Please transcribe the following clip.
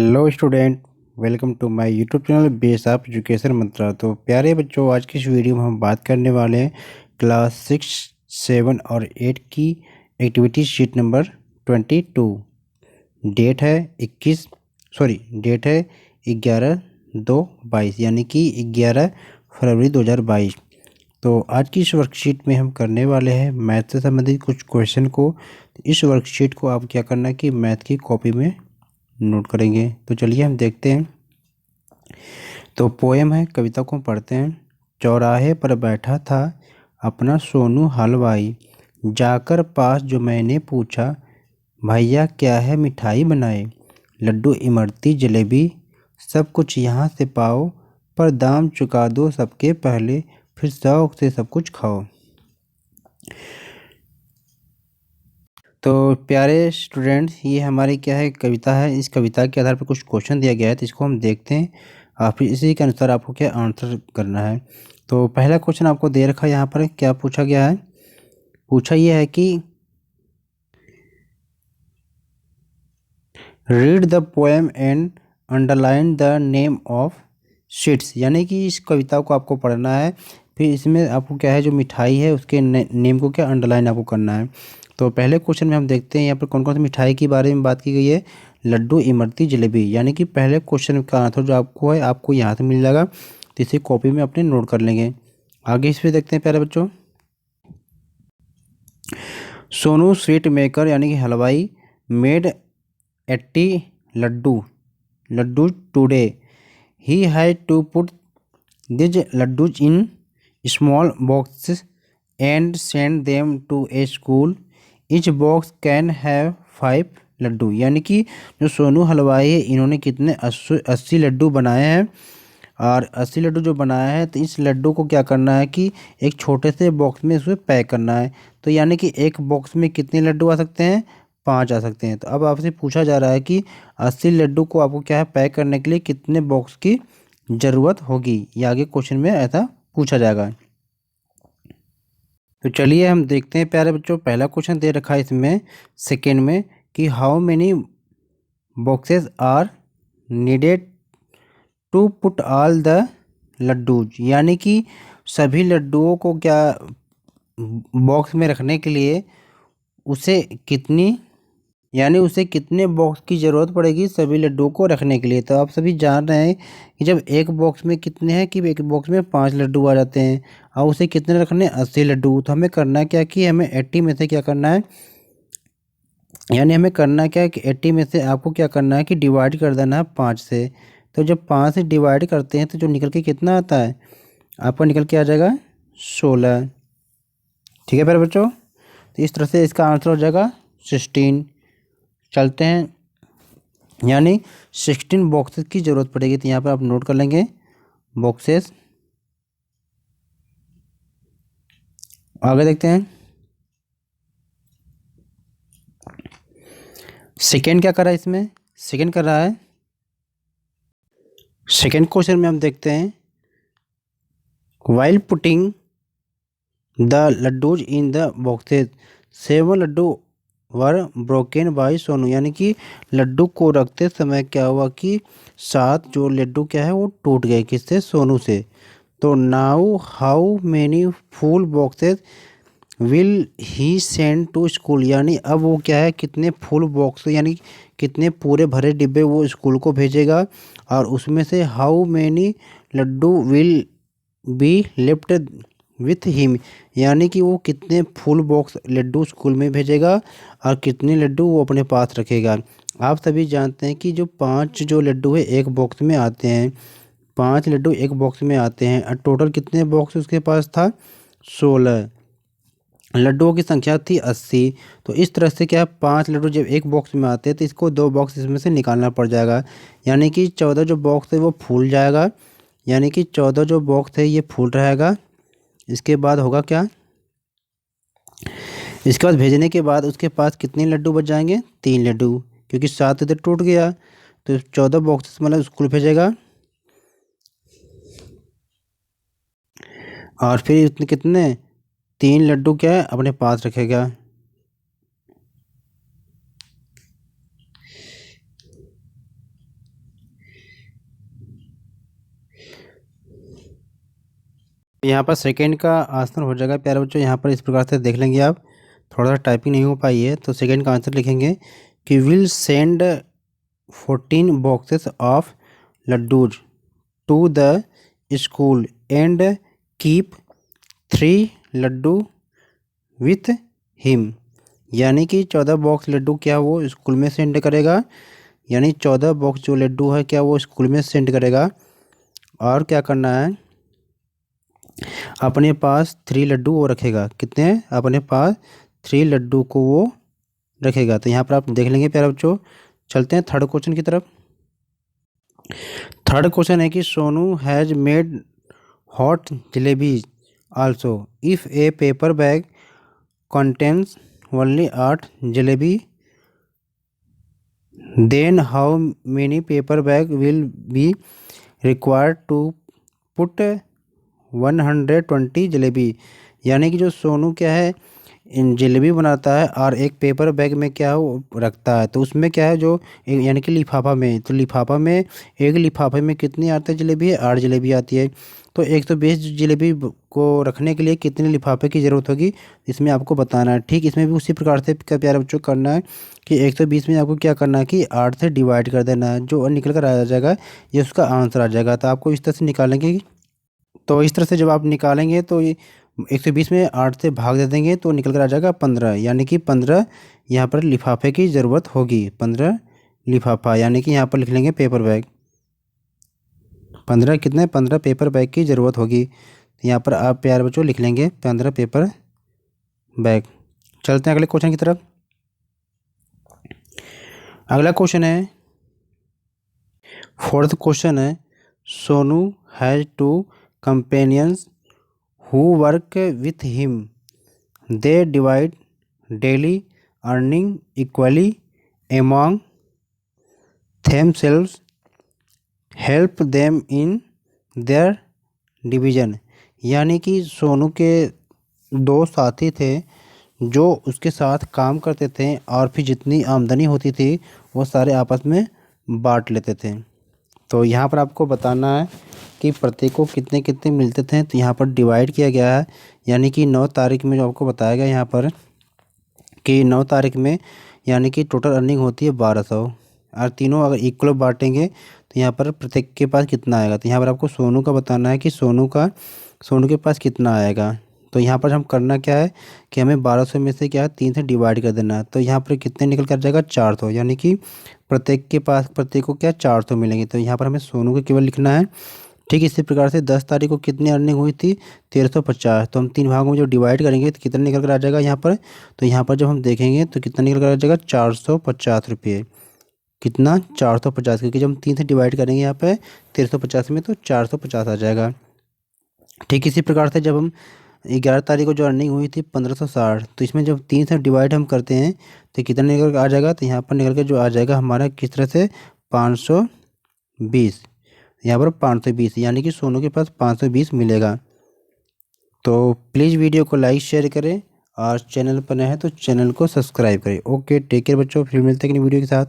Hello student, welcome to my YouTube channel base of education Mantra. तो प्यारे बच्चों, आज की इस वीडियो में हम बात करने वाले हैं क्लास 6, 7 और 8 की एक्टिविटी शीट नंबर 22। डेट है 11/2/22 यानी कि 11 फरवरी 2022। तो आज की इस वर्कशीट में हम करने वाले हैं मैथ से संबंधित कुछ क्वेश्चन को। इस वर्कशीट को आप क्या करना है कि मैथ की कॉपी में नोट करेंगे। तो चलिए हम देखते हैं। तो पोएम है, कविता को पढ़ते हैं। चौराहे पर बैठा था अपना सोनू हलवाई, जाकर पास जो मैंने पूछा, भैया क्या है मिठाई बनाए। लड्डू इमरती जलेबी सब कुछ यहाँ से पाओ, पर दाम चुका दो सबके पहले, फिर शौक से सब कुछ खाओ। तो प्यारे स्टूडेंट्स, ये हमारी क्या है कविता है। इस कविता के आधार पर कुछ क्वेश्चन दिया गया है, तो इसको हम देखते हैं और फिर इसी के अनुसार आपको क्या आंसर करना है। तो पहला क्वेश्चन आपको दे रखा है, यहाँ पर क्या पूछा गया है। पूछा यह है कि read the poem and underline the name of sweets, यानी कि इस कविता को आपको पढ़ना है। फिर इसमें आपको क्या है जो मिठाई है उसके नेम को क्या अंडरलाइन आपको करना है। तो पहले क्वेश्चन में हम देखते हैं यहाँ पर कौन कौन सी मिठाई के बारे में बात की गई है। लड्डू इमरती जलेबी, यानी कि पहले क्वेश्चन का आंसर जो आपको है आपको यहाँ से मिल जाएगा, तो इसे कॉपी में अपने नोट कर लेंगे। आगे इस पर देखते हैं प्यारे बच्चों। सोनू स्वीट मेकर यानी कि हलवाई made 80 laddu today. He had to put these laddus in small boxes and send them to a school. Each box can have 5 Laddu, यानी कि जो सोनू हलवाई है इन्होंने कितने 80 लड्डू बनाए हैं। और 80 लड्डू जो बनाया है, तो इस लड्डू को क्या करना है कि एक छोटे से बॉक्स में इसमें पैक करना है। तो यानी कि एक बॉक्स में कितने लड्डू आ सकते हैं, 5 आ सकते हैं। तो अब आपसे पूछा जा रहा है कि 80 लड्डू को आपको क्या है पैक करने के लिए कितने बॉक्स की ज़रूरत होगी। ये आगे क्वेश्चन में ऐसा पूछा जाएगा। तो चलिए हम देखते हैं प्यारे बच्चों। पहला क्वेश्चन दे रखा है इसमें सेकेंड में कि how many boxes are needed to put all the laddus, यानी कि सभी लड्डुओं को क्या बॉक्स में रखने के लिए उसे कितने बॉक्स की ज़रूरत पड़ेगी सभी लड्डुओं को रखने के लिए। तो आप सभी जान रहे हैं कि जब एक बॉक्स में कितने हैं कि एक बॉक्स में 5 लड्डू आ जाते हैं और उसे कितने रखने 80 लड्डू। तो हमें करना क्या कि हमें 80 में से क्या करना है, यानी हमें करना क्या है कि 80 में से आपको क्या करना है कि डिवाइड कर देना है 5 से। तो जब 5 से डिवाइड करते हैं तो जो निकल के कितना आता है आपका निकल के आ जाएगा 16। ठीक है प्यारे बच्चों, तो इस तरह से इसका आंसर हो जाएगा 16। चलते हैं, यानी 16 बॉक्सेस की ज़रूरत पड़ेगी। तो यहाँ पर आप नोट कर लेंगे बॉक्सेस। आगे देखते हैं सेकेंड क्या कर रहा है इसमें। सेकेंड कर रहा है, सेकेंड क्वेश्चन में हम देखते हैं while putting the laddus in the boxes 7 laddu were broken by Sonu, यानी कि लड्डू को रखते समय क्या हुआ कि 7 जो लड्डू क्या है वो टूट गए, किससे, सोनू से। तो now how many full boxes will he send to school, यानी अब वो क्या है कितने फुल बॉक्स यानी कितने पूरे भरे डिब्बे वो स्कूल को भेजेगा। और उसमें से how many laddu will be left with him, यानी कि वो कितने फुल बॉक्स लड्डू स्कूल में भेजेगा और कितने लड्डू वो अपने पास रखेगा। आप सभी जानते हैं कि जो 5 जो लड्डू है एक बॉक्स में आते हैं, 5 लड्डू एक बॉक्स में आते हैं और टोटल कितने बॉक्स उसके पास था 16। लड्डुओं की संख्या थी 80। तो इस तरह से क्या 5 लड्डू जब एक बॉक्स में आते हैं तो इसको 2 बॉक्स इसमें से निकालना पड़ जाएगा, यानी कि 14 जो बॉक्स है वो फूल जाएगा, यानी कि 14 जो बॉक्स है ये फूल रहेगा। इसके बाद होगा क्या, इसके बाद भेजने के बाद उसके पास कितने लड्डू बच जाएंगे, 3 लड्डू, क्योंकि 7 इधर टूट गया। तो 14 बॉक्स मतलब स्कूल भेजेगा और फिर इतने कितने 3 लड्डू क्या है अपने पास रखेगा। यहाँ पर सेकंड का आंसर हो जाएगा प्यारे बच्चों। यहाँ पर इस प्रकार से देख लेंगे आप, थोड़ा सा टाइपिंग नहीं हो पाई है, तो सेकंड का आंसर लिखेंगे कि will send 14 boxes of laddus to the school and keep 3 laddu with him. यानी कि 14 बॉक्स लड्डू क्या वो स्कूल में सेंड करेगा, यानी 14 बॉक्स जो लड्डू है क्या वो स्कूल में सेंड करेगा। और क्या करना है, अपने पास 3 लड्डू वो रखेगा। कितने हैं? अपने पास 3 लड्डू को वो रखेगा। तो यहाँ पर आप देख लेंगे प्यारे बच्चों। चलते हैं थर्ड क्वेश्चन की तरफ। थर्ड क्वेश्चन है कि Sonu has made hot jalebis also if a paper bag contains only 8 jalebi, then how many paper bag will be required to put 120 jalebi. यानी कि जो सोनू क्या है इन जलेबी बनाता है और एक पेपर बैग में क्या है वो रखता है, तो उसमें क्या है जो यानी कि लिफाफा में, तो लिफाफा में एक लिफाफे में कितनी आती है जलेबी? 8 जलेबी आती है। तो 120 जलेबी को रखने के लिए कितने लिफाफे की ज़रूरत होगी, इसमें आपको बताना है। ठीक इसमें भी उसी प्रकार से क्या प्यारे बच्चों करना है कि 120 में आपको क्या करना है कि 8 से डिवाइड कर देना है, जो निकल कर आ जाएगा ये उसका आंसर आ जाएगा। तो आपको इस तरह से निकालेंगे, तो इस तरह से जब आप निकालेंगे तो ये 120 में 8 से भाग दे देंगे तो निकल कर आ जाएगा 15, यानी कि 15 यहाँ पर लिफाफे की ज़रूरत होगी। 15 लिफाफा, यानी कि यहाँ पर लिख लेंगे पेपर बैग। 15 कितने? 15 पेपर बैग की ज़रूरत होगी। तो यहाँ पर आप प्यारे बच्चों लिख लेंगे 15 पेपर बैग। चलते हैं अगले क्वेश्चन की तरफ। अगला क्वेश्चन है, फोर्थ क्वेश्चन है, Sonu has 2 companions who work with him. They divide daily earning equally among themselves. Help them in their division. यानी कि सोनू के 2 साथी थे जो उसके साथ काम करते थे और फिर जितनी आमदनी होती थी वो सारे आपस में बांट लेते थे। तो यहाँ पर आपको बताना है कि प्रत्येक को कितने कितने मिलते थे। तो यहाँ पर डिवाइड किया गया है, यानी कि 9 तारीख में जो आपको बताया गया यहाँ पर कि 9 तारीख में यानी कि टोटल अर्निंग होती है 1200, और तीनों अगर इक्वल बांटेंगे तो यहाँ पर प्रत्येक के पास कितना आएगा। तो यहाँ पर आपको सोनू का बताना है कि सोनू के पास कितना आएगा। तो यहाँ पर हम करना क्या है कि हमें 1200 में से क्या है 3 से डिवाइड कर देना है। तो यहाँ पर कितने निकल कर जाएगा? 400, यानी कि प्रत्येक को क्या 400 मिलेंगे। तो यहाँ पर हमें सोनू को केवल लिखना है। ठीक इसी प्रकार से 10 तारीख को कितनी अर्निंग हुई थी? 1350। तो हम 3 भागों में जो डिवाइड करेंगे तो कितना निकल कर आ जाएगा यहाँ पर? तो यहाँ पर जब हम देखेंगे तो कितना निकल कर आ जाएगा? 450 रुपये। कितना? 450, क्योंकि जब हम 3 से डिवाइड करेंगे यहाँ पे 1350 में तो 450 आ जाएगा। ठीक इसी प्रकार से जब हम 11 तारीख को जो अर्निंग हुई थी 1560, तो इसमें जब 3 से डिवाइड हम करते हैं तो कितना निकल कर आ जाएगा? तो यहाँ पर निकल कर जो आ जाएगा हमारा किस तरह से 520, यहाँ पर 520, यानी कि सोनू के पास 520 मिलेगा। तो प्लीज़ वीडियो को लाइक शेयर करें और चैनल पर नए हैं तो चैनल को सब्सक्राइब करें। ओके, टेक केयर बच्चों, फिर मिलते हैं वीडियो के साथ।